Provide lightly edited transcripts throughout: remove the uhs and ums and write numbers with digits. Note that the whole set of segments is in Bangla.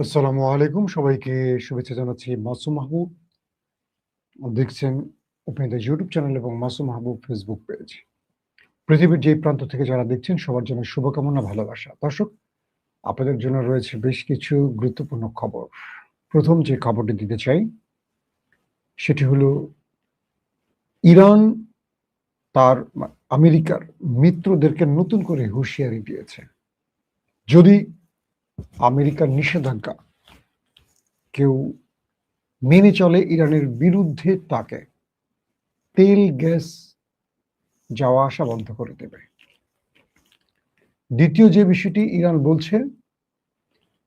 আসসালামু আলাইকুম। সবাইকে শুভেচ্ছা জানাচ্ছি। মাসুম মাহবুব দেখছেন ওপেন দ্য ইউটিউব চ্যানেল এবং মাসুম মাহবুব ফেসবুক পেজ। পৃথিবীর যে প্রান্ত থেকে যারা দেখছেন সবার জন্য শুভকামনা, ভালোবাসা। দর্শক, আপনাদের জন্য রয়েছে বেশ কিছু গুরুত্বপূর্ণ খবর। প্রথম যে খবরটি দিতে চাই সেটি হলো ইরান তার আমেরিকার মিত্রদেরকে নতুন করে হুঁশিয়ারি দিয়েছে। যদি আমেরিকার নিষেধাজ্ঞা কেউ মেনে চলে, ইরানের বিরুদ্ধে তাকে তেল গ্যাস যাওয়া আসা বন্ধ করে দেবে। দ্বিতীয় যে বিষয়টি ইরান বলছে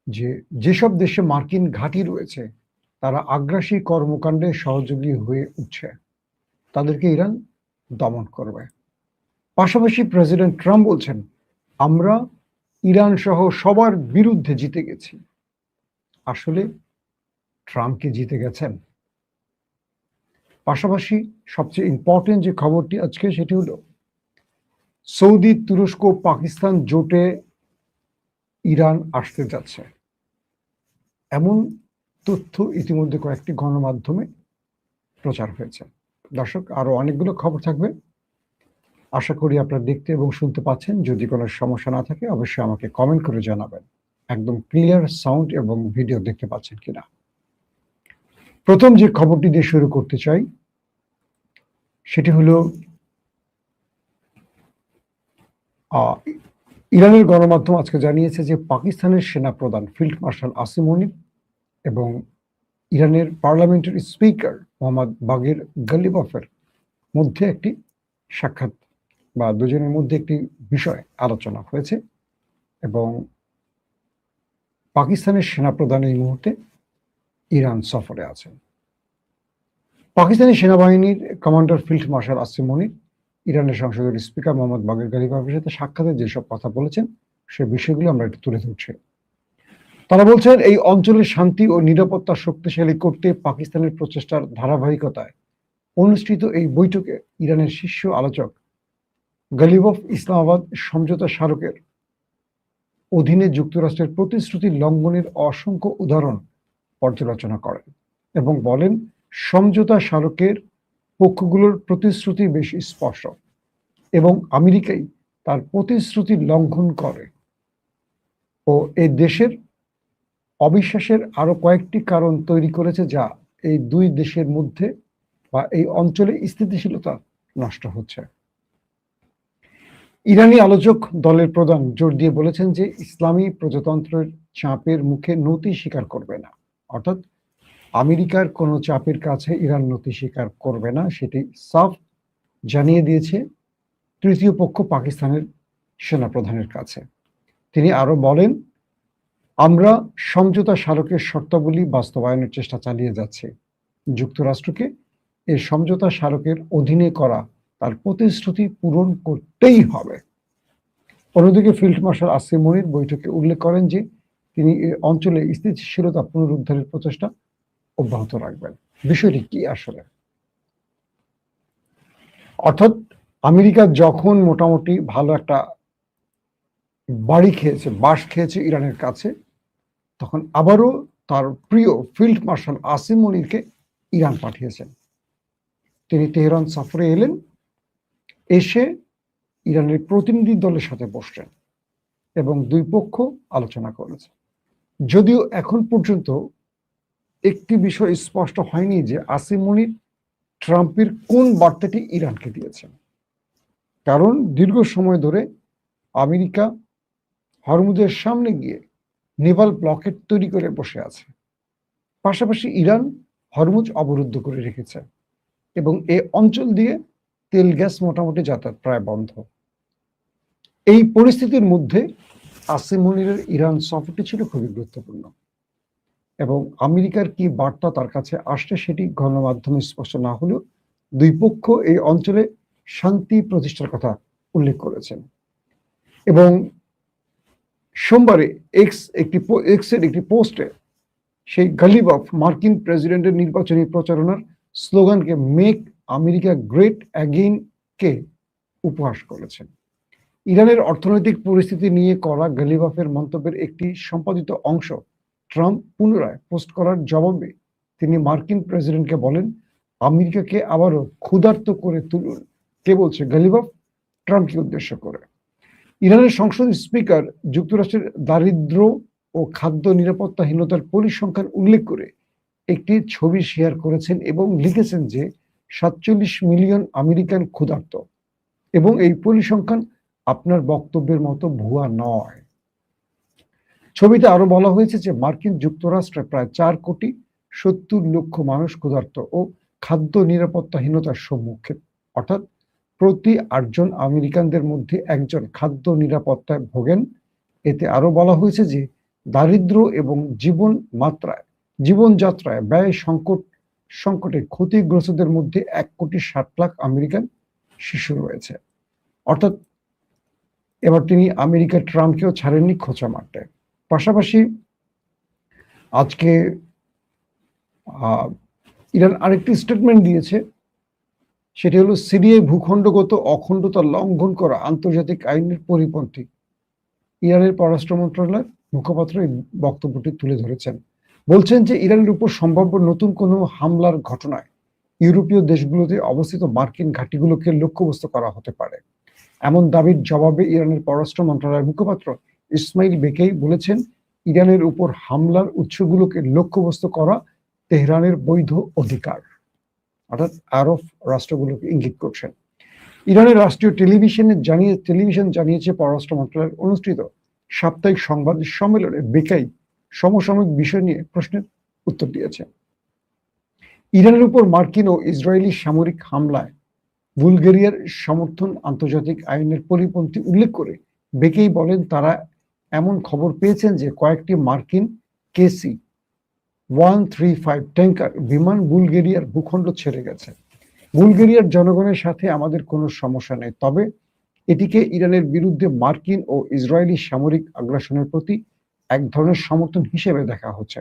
যে যেসব দেশে মার্কিন ঘাঁটি রয়েছে তারা আগ্রাসী কর্মকাণ্ডে সহযোগী হয়ে উঠছে, তাদেরকে ইরান দমন করবে। পাশাপাশি প্রেসিডেন্ট ট্রাম্প বলছেন, আমরা ইরান সহ সবার বিরুদ্ধে জিতে গেছি। আসলে ট্রাম্প কি জিতে গেছেন? পাশাপাশি সবচেয়ে ইম্পর্টেন্ট যে খবরটি আজকে সেটি হলো সৌদি, তুরস্ক, পাকিস্তান জোটে ইরান আসতে যাচ্ছে, এমন তথ্য ইতিমধ্যে কয়েকটি গণমাধ্যমে প্রচার হয়েছে। দর্শক, আরো অনেকগুলো খবর থাকবে, আশা করি আপনারা দেখতে এবং শুনতে পাচ্ছেন। যদি কোনো সমস্যা না থাকে অবশ্যই আমাকে কমেন্ট করে জানাবেন একদম ক্লিয়ার সাউন্ড এবং ভিডিও দেখতে পাচ্ছেন কিনা। প্রথম যে খবরটি দিয়ে শুরু করতে চাই সেটি হলো ইরানের গণমাধ্যম আজকে জানিয়েছে যে পাকিস্তানের সেনা প্রধান ফিল্ড মার্শাল আসিম মনির এবং ইরানের পার্লামেন্টের স্পিকার মোহাম্মদ বাগির গালিবাফের মধ্যে একটি সাক্ষাৎ বা দুজনের মধ্যে একটি বিষয় আলোচনা হয়েছে এবং পাকিস্তানের সেনাপ্রধান এই মুহূর্তে ইরান সফরে আছেন। পাকিস্তানি সেনাবাহিনীর কমান্ডার ফিল্ড মার্শাল আসিম মনির ইরানের সংসদের স্পিকার মোহাম্মদ বাগির গালিবাফের সাথে সাক্ষাতে যেসব কথা বলেছেন সে বিষয়গুলো আমরা একটু তুলে ধরছি। তারা বলছেন, এই অঞ্চলের শান্তি ও নিরাপত্তা শক্তিশালী করতে পাকিস্তানের প্রচেষ্টার ধারাবাহিকতায় অনুষ্ঠিত এই বৈঠকে ইরানের শীর্ষ আলোচক গালিবফ ইসলামাবাদ সমঝোতা স্মারকের অধীনে যুক্তরাষ্ট্রের প্রতিশ্রুতি লঙ্ঘনের অসংখ্য উদাহরণ পর্যালোচনা করেন এবং বলেন, সমঝোতা স্মারকের পক্ষগুলোর প্রতিশ্রুতি বেশ স্পষ্ট এবং আমেরিকাই তার প্রতিশ্রুতি লঙ্ঘন করে ও এই দেশের অবিশ্বাসের আরো কয়েকটি কারণ তৈরি করেছে, যা এই দুই দেশের মধ্যে বা এই অঞ্চলে স্থিতিশীলতা নষ্ট হচ্ছে। ইরানি আলোচক দলের প্রধান জোর দিয়ে বলেছেন যে ইসলামী প্রজাতন্ত্রের চাপের মুখে নতি স্বীকার করবে না, অর্থাৎ আমেরিকার কোনো চাপের কাছে ইরান নতি স্বীকার করবে না, সেটি সাফ জানিয়ে দিয়েছে তৃতীয় পক্ষ পাকিস্তানের সেনাপ্রধানের কাছে। তিনি আরো বলেন, আমরা সমঝোতা স্মারকের শর্তাবলী বাস্তবায়নের চেষ্টা চালিয়ে যাচ্ছি। যুক্তরাষ্ট্রকে এই সমঝোতা স্মারকের অধীনে করা তার প্রতিশ্রুতি পূরণ করতেই হবে। অন্যদিকে ফিল্ড মার্শাল আসিম মনির বৈঠকে উল্লেখ করেন যে তিনি এই অঞ্চলে স্থিতিশীলতা পুনরুদ্ধারের প্রচেষ্টা অব্যাহত রাখবেন। বিষয়টি কি আসলে? অর্থাৎ আমেরিকা যখন মোটামুটি ভালো একটা বাড়ি খেয়েছে, বাস খেয়েছে ইরানের কাছে, তখন আবারও তার প্রিয় ফিল্ড মার্শাল আসিম মনিরকে ইরান পাঠিয়েছেন। তিনি তেহরান সফরে এলেন, এসে ইরানের প্রতিনিধি দলের সাথে বসলেন এবং দুই পক্ষ আলোচনা করেছে। যদিও এখন পর্যন্ত একটি বিষয় স্পষ্ট হয়নি যে আসিম মনির ট্রাম্পের কোন বার্তাটি ইরানকে দিয়েছেন, কারণ দীর্ঘ সময় ধরে আমেরিকা হরমুজের সামনে গিয়ে নেভাল ব্লকেট তৈরি করে বসে আছে। পাশাপাশি ইরান হরমুজ অবরুদ্ধ করে রেখেছে এবং এই অঞ্চল দিয়ে তেল গ্যাস মোটামুটি যাতায়াত প্রায় বন্ধ। এই পরিস্থিতির মধ্যে আসিম মনিরের ইরান সফরটি ছিল খুবই গুরুত্বপূর্ণ এবং আমেরিকার কি বার্তা তার কাছে আসছে সেটি গণমাধ্যমে স্পষ্ট না হলেও দুই পক্ষ এই অঞ্চলে শান্তি প্রতিষ্ঠার কথা উল্লেখ করেছেন। এবং সোমবারে এক্সের একটি পোস্টে সেই গালিবফ মার্কিন প্রেসিডেন্টের নির্বাচনী প্রচারণার স্লোগানকে মেক আমেরিকা গ্রেট অ্যাগেইন কে উপহাস করেছেন। ইরানের অর্থনৈতিক পরিস্থিতি নিয়ে করা গালিবফের মন্তব্যের একটি সম্পাদিত অংশ ট্রাম্প পুনরায় পোস্ট করার জবাবে তিনি মার্কিন প্রেসিডেন্টকে বলেন, আমেরিকাকে আবারও ক্ষুধার্ত করে তুলুন। কে বলছে? গালিবাফ ট্রাম্পকে উদ্দেশ্য করে। ইরানের সংসদ স্পিকার যুক্তরাষ্ট্রের দারিদ্র ও খাদ্য নিরাপত্তাহীনতার পরিসংখ্যান উল্লেখ করে একটি ছবি শেয়ার করেছেন এবং লিখেছেন যে ৪৭ মিলিয়ন আমেরিকান ক্ষুধার্ত, এবং এই পরিসংখ্যান আপনার বক্তব্যের মতো ভুয়া নয়। ছবিতে আরো বলা হয়েছে যে মার্কিন যুক্তরাষ্ট্রে প্রায় ৪,৭০,০০,০০০ মানুষ ক্ষুধার্ত ও খাদ্য নিরাপত্তাহীনতার সম্মুখীন, অর্থাৎ প্রতি ৮ জন আমেরিকানদের মধ্যে একজন খাদ্য নিরাপত্তায় ভোগেন। এতে আরো বলা হয়েছে যে দারিদ্র এবং জীবনযাত্রায় ব্যয় সংকটে ক্ষতিগ্রস্তদের মধ্যে ১,৬০,০০,০০০ আমেরিকান শিশু রয়েছে। অর্থাৎ এবার তিনি আমেরিকা ট্রাম্পকেও ছাড়েননি খোঁচা মারতে। পাশাপাশি আজকে ইরান আরেকটি স্টেটমেন্ট দিয়েছে, সেটি হলো সিরিয়ায় ভূখণ্ডগত অখণ্ডতা লঙ্ঘন করা আন্তর্জাতিক আইনের পরিপন্থী। ইরানের পররাষ্ট্র মন্ত্রণালয়ের মুখপাত্র এই বক্তব্যটি তুলে ধরেছেন। বলছেন যে ইরানের উপর সম্ভাব্য নতুন কোনো হামলার ঘটনায় ইউরোপীয় দেশগুলোতে অবস্থিত মার্কিন ঘাঁটিগুলোকে লক্ষ্যবস্তু করা হতে পারে। এমন দাবির জবাবে ইরানের পররাষ্ট্র মন্ত্রণালয়ের মুখপাত্র ইসমাইল বেকেই বলেছেন, ইরানের উপর হামলার উৎসগুলোকে লক্ষ্যবস্তু করা তেহরানের বৈধ অধিকার, অর্থাৎ আরব রাষ্ট্রগুলোকে ইঙ্গিত করছেন। ইরানের রাষ্ট্রীয় টেলিভিশন জানিয়েছে পররাষ্ট্র মন্ত্রণালয়ের অনুষ্ঠিত সাপ্তাহিক সংবাদ সম্মেলনে বেকাই সমসাময়িক বিষয় নিয়ে প্রশ্নের উত্তর দিয়েছে। ইরানের উপর মার্কিন ও ইসরায়েলি সামরিক হামলায় বুলগেরিয়ার সমর্থন আন্তর্জাতিক আইনের পরিপন্থী উল্লেখ করে বেকেই বলেন, তারা এমন খবর পেয়েছেন যে কয়েকটি মার্কিন KC-135 ট্যাঙ্কার বিমান বুলগেরিয়ার ভূখণ্ড ছেড়ে গেছে। বুলগেরিয়ার জনগণের সাথে আমাদের কোনো সমস্যা নেই, তবে এটিকে ইরানের বিরুদ্ধে মার্কিন ও ইসরায়েলি সামরিক আগ্রাসনের প্রতি এক ধরনের সমর্থন হিসেবে দেখা হচ্ছে।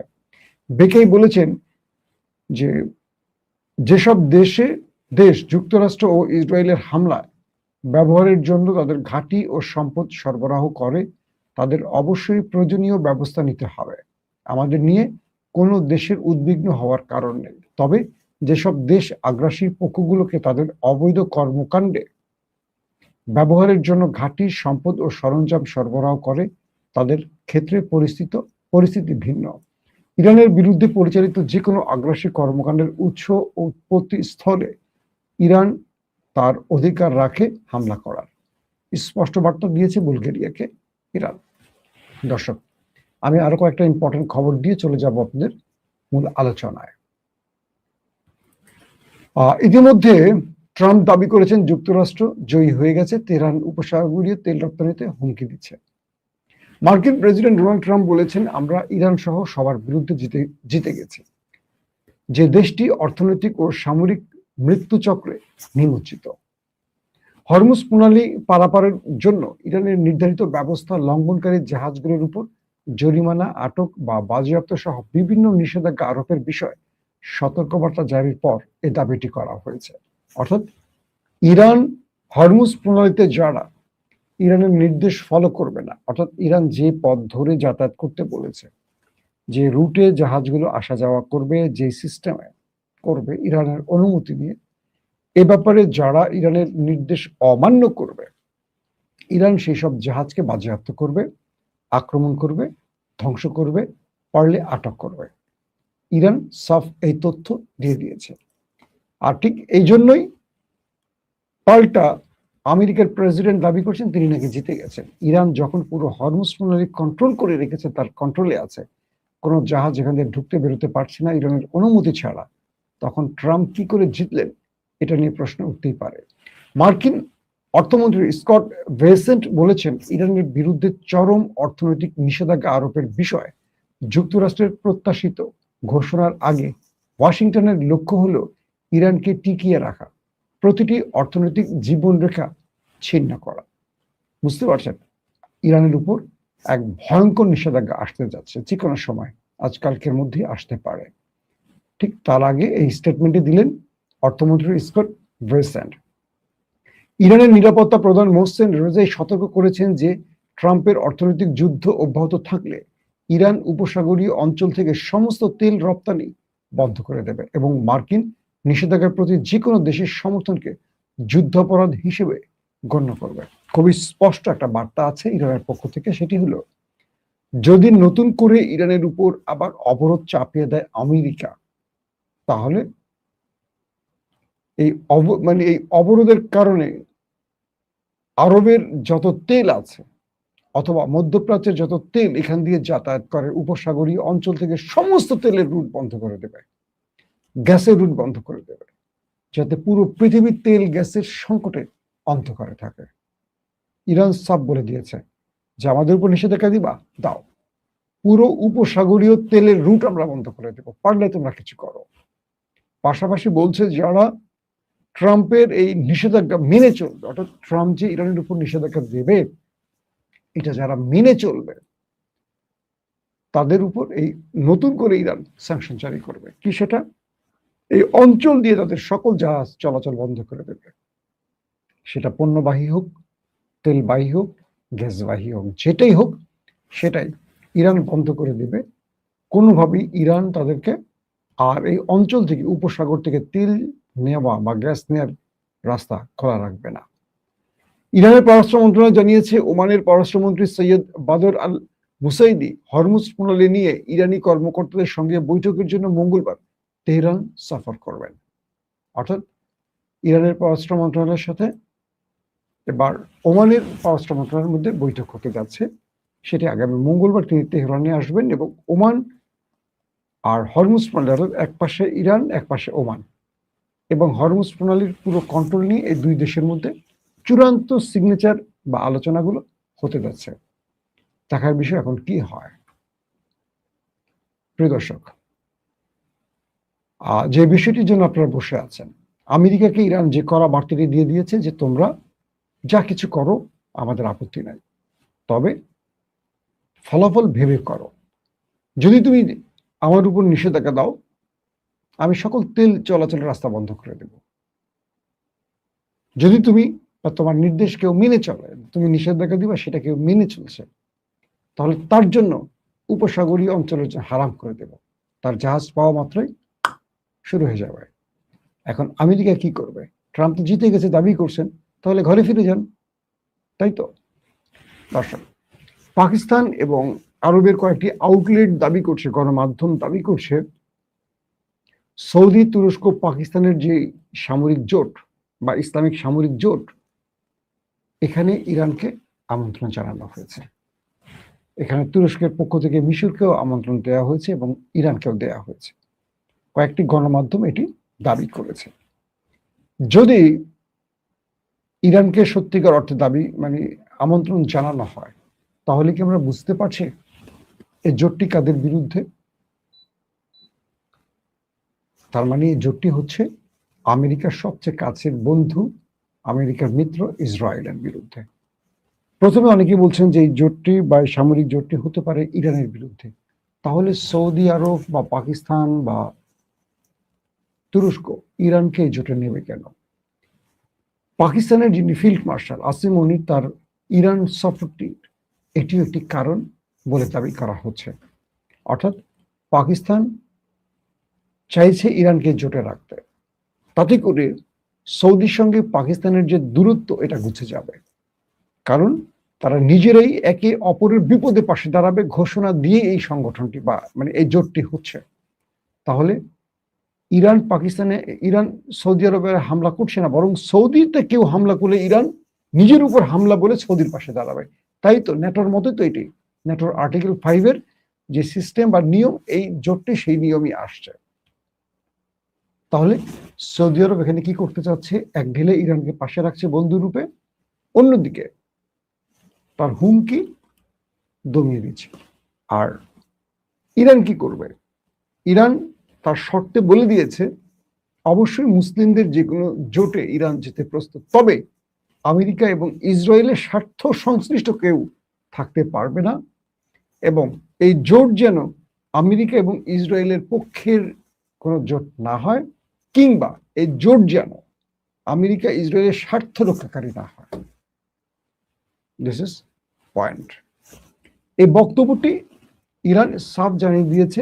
বেকেই বলেছেন যে যেসব দেশ যুক্তরাষ্ট্র ও ইসরায়েলের হামলা ব্যবহারের জন্য তাদের ঘাঁটি ও সম্পদ সরবরাহ করে, তাদের অবশ্যই প্রয়োজনীয় ব্যবস্থা নিতে হবে। আমাদের নিয়ে কোনো দেশের উদ্বিগ্ন হওয়ার কারণ নেই, তবে যেসব দেশ আগ্রাসী পক্ষগুলোকে তাদের অবৈধ কর্মকাণ্ডে ব্যবহারের জন্য ঘাঁটি সম্পদ ও সরঞ্জাম সরবরাহ করে, তাদের ক্ষেত্রে পরিস্থিতি ভিন্ন। ইরানের বিরুদ্ধে পরিচালিত যে কোনো আগ্রাসী কর্মকাণ্ডের উৎস ও উৎপত্তি স্থলে ইরান তার অধিকার রাখে হামলা করার। স্পষ্ট বার্তা দিয়েছে বুলগেরিয়াকে ইরান। দর্শক, আমি আরো কয়েকটা ইম্পর্টেন্ট খবর দিয়ে চলে যাব আপনাদের মূল আলোচনায়। ইতিমধ্যে ট্রাম্প দাবি করেছেন যুক্তরাষ্ট্র জয়ী হয়ে গেছে, তেহরান উপসাগরীয় তেল রপ্তানিতে হুমকি দিচ্ছে। মার্কিন প্রেসিডেন্ট ডোনাল্ড ট্রাম্প বলেছেন, আমরা ইরান সহ সবার বিরুদ্ধে জিতে গেছি। যে দেশটি অর্থনৈতিক ও সামরিক মৃত্যুচক্রে নিমজ্জিত। হরমুজ প্রণালী পারাপারের জন্য ইরানের নির্ধারিত ব্যবস্থা লঙ্ঘনকারী জাহাজগুলোর উপর জরিমানা, আটক বা বাজেয়াপ্ত সহ বিভিন্ন নিষেধাজ্ঞা আরোপের বিষয়ে সতর্কবার্তা জারির পর এ দাবিটি করা হয়েছে। অর্থাৎ ইরান হরমুজ প্রণালীতে যারা ইরানের নির্দেশ ফলো করবে না, অর্থাৎ ইরান যে পথ ধরে যাতায়াত করতে বলেছে, যে রুটে জাহাজগুলো আসা যাওয়া করবে, যে সিস্টেমে করবে ইরানের অনুমতি নিয়ে, এ ব্যাপারে যারা ইরানের নির্দেশ অমান্য করবে, ইরান সেই সব জাহাজকে বাজেয়াপ্ত করবে, আক্রমণ করবে, ধ্বংস করবে, পারলে আটক করবে। ইরান সাফ এই তথ্য দিয়ে দিয়েছে। আর ঠিক এই জন্যই পাল্টা আমেরিকার প্রেসিডেন্ট দাবি করছেন তিনি নাকি জিতে গেছেন। ইরান যখন পুরো হরমুজ প্রণালী কন্ট্রোল করে রেখেছে, তার কন্ট্রোলে আছে, কোনো জাহাজ এখান থেকে ঢুকতে বেরোতে পারছে না ইরানের অনুমতি ছাড়া, তখন ট্রাম্প কি করে জিতলেন, এটা নিয়ে প্রশ্ন উঠতেই পারে। মার্কিন অর্থমন্ত্রী স্কট বেসেন্ট বলেছেন, ইরানের বিরুদ্ধে চরম অর্থনৈতিক নিষেধাজ্ঞা আরোপের বিষয়ে যুক্তরাষ্ট্রের প্রত্যাশিত ঘোষণার আগে ওয়াশিংটনের লক্ষ্য হলো ইরানকে টিকিয়ে রাখা, প্রতিটি অর্থনৈতিক জীবনরেখা ছিন্ন করা। বুঝতে পারছেন, ইরানের উপর এক ভয়ঙ্কর নিষেধাজ্ঞা আসতে যাচ্ছে, যে কোনো সময়, আজকালকের মধ্যেই আসতে পারে। ঠিক তার আগে এই স্টেটমেন্টে দিলেন অর্থমন্ত্রী স্কট বেসেন্ট। ইরানের নিরাপত্তা প্রধান মোহসেন রেজাই সতর্ক করেছেন যে ট্রাম্পের অর্থনৈতিক যুদ্ধ অব্যাহত থাকলে ইরান উপসাগরীয় অঞ্চল থেকে সমস্ত তেল রপ্তানি বন্ধ করে দেবে এবং মার্কিন নিষেধাজ্ঞার প্রতি যে কোনো দেশের সমর্থনকে যুদ্ধাপরাধ হিসেবে গণ্য করবে। খুবই স্পষ্ট একটা বার্তা আছে ইরানের পক্ষ থেকে, সেটি হলো যদি নতুন করে ইরানের উপর আবার অবরোধ চাপিয়ে দেয় আমেরিকা, তাহলে এই অবরোধের কারণে আরবের যত তেল আছে অথবা মধ্যপ্রাচ্যের যত তেল এখান দিয়ে যাতায়াত করে উপসাগরীয় অঞ্চল থেকে সমস্ত তেলের রুট বন্ধ করে দেবে, গ্যাসের রুট বন্ধ করে দেবে, যাতে পুরো পৃথিবীর তেল গ্যাসের সংকটে অন্ধকারে থাকে। ইরান সাফ বলে দিয়েছে যে আমাদের উপর নিষেধাজ্ঞা দিবা, দাও, পুরো উপসাগরীয় তেলের রুট আমরা বন্ধ করে দেব, পারলে তোমরা কিছু করো। পাশাপাশি বলছে যারা ট্রাম্পের এই নিষেধাজ্ঞা মেনে চলবে, অর্থাৎ ট্রাম্প যে ইরানের উপর নিষেধাজ্ঞা দেবে এটা যারা মেনে চলবে তাদের উপর এই নতুন করে ইরান স্যাংশন জারি করবে। কি সেটা? এই অঞ্চল দিয়ে তাদের সকল জাহাজ চলাচল বন্ধ করে দেবে, সেটা পণ্যবাহী হোক, তেলবাহী হোক, গ্যাসবাহী হোক, যেটাই হোক সেটাই ইরান বন্ধ করে দেবে। কোনোভাবেই ইরান তাদেরকে আর এই অঞ্চল থেকে উপসাগর থেকে তেল নেওয়া বা গ্যাস নেওয়ার রাস্তা খোলা রাখবে না। ইরানের পররাষ্ট্র মন্ত্রণালয় জানিয়েছে ওমানের পররাষ্ট্রমন্ত্রী সৈয়দ বাদর আল বুসাইদি হরমুজ প্রণালী নিয়ে ইরানি কর্মকর্তাদের সঙ্গে বৈঠকের জন্য মঙ্গলবার তেহরান সফর করবেন। অর্থাৎ ইরানের পররাষ্ট্র মন্ত্রণালয়ের সাথে এবার ওমানের পররাষ্ট্র মন্ত্রণালয়ের মধ্যে বৈঠক হতে যাচ্ছে, সেটি আগামী মঙ্গলবার তিনি তেহরানে আসবেন এবং ওমান আর হরমুজ প্রণালী, এক পাশে ইরান এক পাশে ওমান, এবং হরমুজ প্রণালীর পুরো কন্ট্রোল নিয়ে এই দুই দেশের মধ্যে চূড়ান্ত সিগনেচার বা আলোচনাগুলো হতে যাচ্ছে। দেখার বিষয় এখন কি হয়। প্রিয় দর্শক, যে বিষয়টির জন্য আপনারা বসে আছেন, আমেরিকাকে ইরান যে কড়া বার্তাটি দিয়ে দিয়েছে যে তোমরা যা কিছু করো আমাদের আপত্তি নাই, তবে ফলাফল ভেবে করো। যদি তুমি আমার উপর নিষেধাজ্ঞা দাও, আমি সকল তেল চলাচলের রাস্তা বন্ধ করে দেব। যদি তুমি বা তোমার নির্দেশ কেউ মেনে চলে, তুমি নিষেধাজ্ঞা দিবা সেটা কেউ মেনে চলছে, তাহলে তার জন্য উপসাগরীয় অঞ্চলের হারাম করে দেব, তার জাহাজ পাওয়া মাত্রই শুরু হয়ে যাবে। এখন আমেরিকা কি করবে? ট্রাম্প তো জিতে গেছে দাবি করছেন, তাহলে ঘরে ফিরে যান, তাই তো? দর্শক, পাকিস্তান এবং আরবের কয়েকটি আউটলেট দাবি করছে, গণমাধ্যম দাবি করছে, সৌদি, তুরস্ক, পাকিস্তানের যে সামরিক জোট বা ইসলামিক সামরিক জোট, এখানে ইরানকে আমন্ত্রণ জানানো হয়েছে। এখানে তুরস্কের পক্ষ থেকে মিশরকেও আমন্ত্রণ দেওয়া হয়েছে এবং ইরানকেও দেওয়া হয়েছে। কয়েকটি গণমাধ্যম এটি দাবি করেছে। যদি ইরানকে সত্যিকার অর্থে আমন্ত্রণ জানানো হয়, তাহলে কি আমরা বুঝতে পারছি এই জোটটি কাদের বিরুদ্ধে? তার মানে এই জোটটি হচ্ছে আমেরিকার সবচেয়ে কাছের বন্ধু, আমেরিকার মিত্র ইসরায়েলের বিরুদ্ধে। প্রথমে অনেকে বলছেন যে এই জোটটি বা সামরিক জোটটি হতে পারে ইরানের বিরুদ্ধে। তাহলে সৌদি আরব বা পাকিস্তান বা তুরস্ক ইরানকে এই জোটে নেবে কেন? পাকিস্তানের যিনি ফিল্ড মার্শাল আসিম মনির, তার ইরান সফরটির এটিও একটি কারণ বলে দাবি করা হচ্ছে। অর্থাৎ পাকিস্তান চাইছে ইরানকে জোটে রাখতে, তাতে করে সৌদির সঙ্গে পাকিস্তানের যে দূরত্ব এটা ঘুচে যাবে, কারণ তারা নিজেরাই একে অপরের বিপদে পাশে দাঁড়াবে ঘোষণা দিয়ে এই সংগঠনটি বা এই জোটটি হচ্ছে। তাহলে ইরান সৌদি আরবের হামলা করছে না, বরং সৌদিতে কেউ হামলা করলে ইরান নিজের উপর হামলা বলে সৌদির পাশে দাঁড়াবে। তাই তো ন্যাটোর মতোই তো এটি, ন্যাটোর আর্টিকেল 5 যে সিস্টেম বা নিয়ম, এই জোটটি সেই নিয়মই আসছে। তাহলে সৌদি আরব এখানে কি করতে চাচ্ছে? এক ঢিলে ইরানকে পাশে রাখছে বন্ধু রূপে, অন্যদিকে তার হুমকি দমিয়ে দিচ্ছে। আর ইরান কি করবে? ইরান তার শর্তে বলে দিয়েছে অবশ্যই মুসলিমদের যে কোনো জোটে ইরান যেতে প্রস্তুত, তবে আমেরিকা এবং ইসরায়েলের স্বার্থ সংশ্লিষ্ট কেউ থাকতে পারবে না, এবং এই জোট যেন আমেরিকা এবং ইসরায়েলের পক্ষের কোনো জোট না হয়, কিংবা এই জোট যেন আমেরিকা ইসরায়েলের স্বার্থ রক্ষাকারী না হয়। This is point. এই বক্তব্যটি ইরান সাফ জানিয়ে দিয়েছে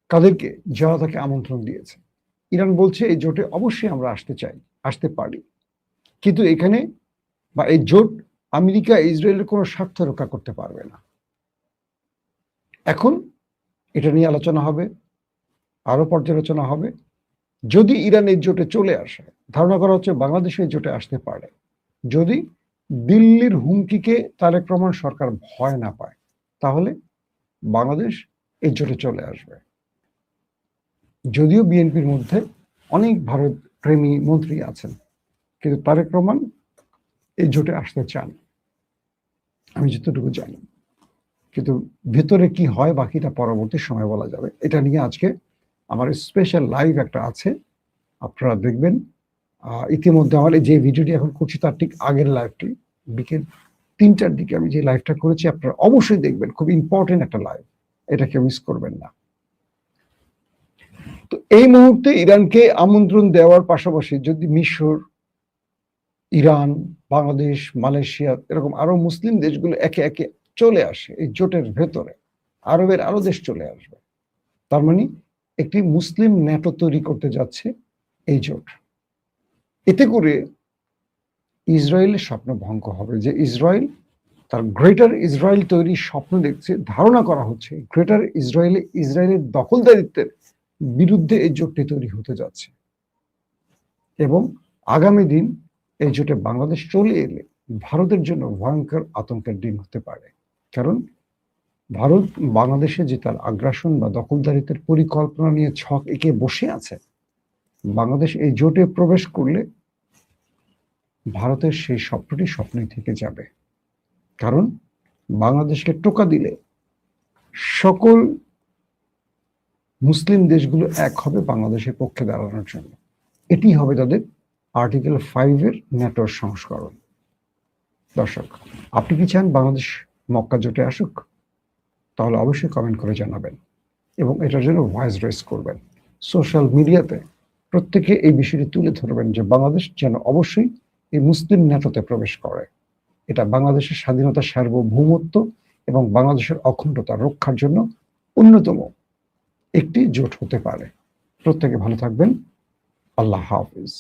কাদেরকে, যারা তাকে আমন্ত্রণ দিয়েছে। ইরান বলছে এই জোটে অবশ্যই আমরা আসতে চাই, আসতে পারি, কিন্তু এখানে বা এই জোট আমেরিকা ইসরায়েলের কোনো স্বার্থ রক্ষা করতে পারবে না। এখন এটা নিয়ে আলোচনা হবে, আরো পর্যালোচনা হবে। যদি ইরান এই জোটে চলে আসে, ধারণা করা হচ্ছে বাংলাদেশ এই জোটে আসতে পারে, যদি দিল্লির হুমকিকে তারেক রহমান সরকার ভয় না পায়, তাহলে বাংলাদেশ এই জোটে চলে আসবে। যদিও বিএনপির মধ্যে অনেক ভারত প্রেমী মন্ত্রী আছেন, কিন্তু তারেক রহমান এই জোটে আসতে চান, আমি যতটুকু জানি। কিন্তু ভেতরে কি হয় বাকিটা পরবর্তী সময় বলা যাবে। এটা নিয়ে আজকে আমার স্পেশাল লাইভ একটা আছে, আপনারা দেখবেন। ইতিমধ্যে আমার যে ভিডিওটি এখন করছি তার ঠিক আগের লাইভটি বিকেল 3টার দিকে আমি যে লাইভটা করেছি, আপনারা অবশ্যই দেখবেন। খুব ইম্পর্টেন্ট একটা লাইভ, এটা কেউ মিস করবেন না। তো এই মুহূর্তে ইরানকে আমন্ত্রণ দেওয়ার পাশাপাশি যদি মিশর, ইরান, বাংলাদেশ, মালয়েশিয়া এরকম আরো মুসলিম দেশগুলো একে একে চলে আসে এই জোটের ভেতরে, আরবের আরো দেশ চলে আসবে, তার মানে একটি মুসলিম ন্যাটো তৈরি করতে যাচ্ছে এই জোট। এতে করে ইসরায়েলের স্বপ্ন ভঙ্গ হবে, যে ইসরায়েল তার গ্রেটার ইসরায়েল তৈরির স্বপ্ন দেখছে। ধারণা করা হচ্ছে গ্রেটার ইসরায়েলের দখলদারিত্বের বিরুদ্ধে এই জোটটি তৈরি হতে যাচ্ছে, এবং আগামী দিন এই জোটে বাংলাদেশ চলে এলে ভারতের জন্য ভয়ঙ্কর আতঙ্কের দিন হতে পারে। কারণ ভারত বাংলাদেশে যে তার আগ্রাসন বা দখলদারিত্বের পরিকল্পনা নিয়ে ছক এঁকে বসে আছে, বাংলাদেশ এই জোটে প্রবেশ করলে ভারতের সেই স্বপ্নটি স্বপ্নই থেকে যাবে। কারণ বাংলাদেশকে টোকা দিলে সকল মুসলিম দেশগুলো এক হবে বাংলাদেশের পক্ষে দাঁড়ানোর জন্য। এটি হবে তাদের আর্টিকেল 5-এর ন্যাটোর সংস্করণ। দর্শক, আপনি কি চান বাংলাদেশ মক্কা জোটে আসুক? তাহলে অবশ্যই কমেন্ট করে জানাবেন এবং এটার জন্য ভয়েস রেস করবেন। সোশ্যাল মিডিয়াতে প্রত্যেকে এই বিষয়টি তুলে ধরবেন যে বাংলাদেশ যেন অবশ্যই এই মুসলিম ন্যাটোতে প্রবেশ করে। এটা বাংলাদেশের স্বাধীনতা, সার্বভৌমত্ব এবং বাংলাদেশের অখণ্ডতা রক্ষার জন্য অন্যতম একটি জোট হতে পারে। প্রত্যেকে ভালো থাকবেন। আল্লাহ হাফিজ।